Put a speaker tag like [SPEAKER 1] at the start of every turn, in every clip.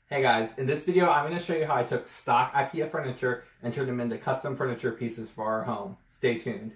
[SPEAKER 1] Hey guys, in this video I'm going to show you how I took stock Ikea furniture and turned them into custom furniture pieces for our home. Stay tuned.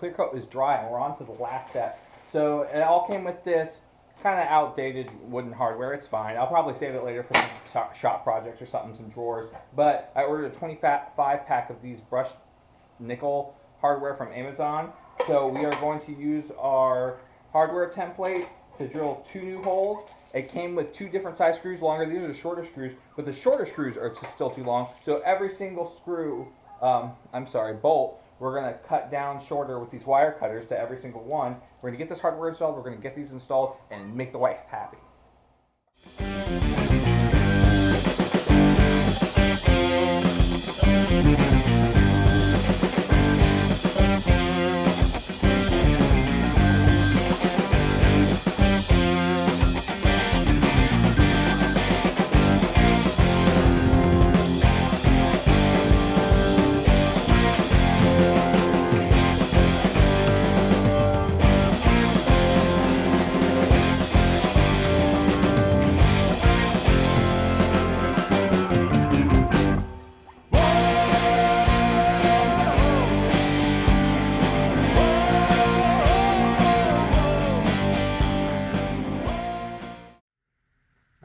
[SPEAKER 2] clear coat is dry, and we're on to the last step. So it all came with this kind of outdated wooden hardware. It's fine. I'll probably save it later for some shop projects or something, some drawers. But I ordered a 25 pack of these brushed nickel hardware from Amazon. So we are going to use our hardware template to drill 2 new holes. It came with 2 different size screws, longer. These are the shorter screws, but the shorter screws are still too long. So every single screw, bolt, we're going to cut down shorter with these wire cutters to every single one. We're going to get this hardware installed, we're going to get these installed, and make the wife happy.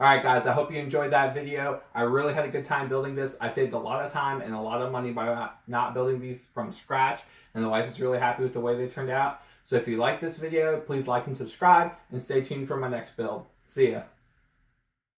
[SPEAKER 1] Alright guys, I hope you enjoyed that video. I really had a good time building this. I saved a lot of time and a lot of money by not building these from scratch, and the wife is really happy with the way they turned out. So if you like this video, please like and subscribe, and stay tuned for my next build. See ya.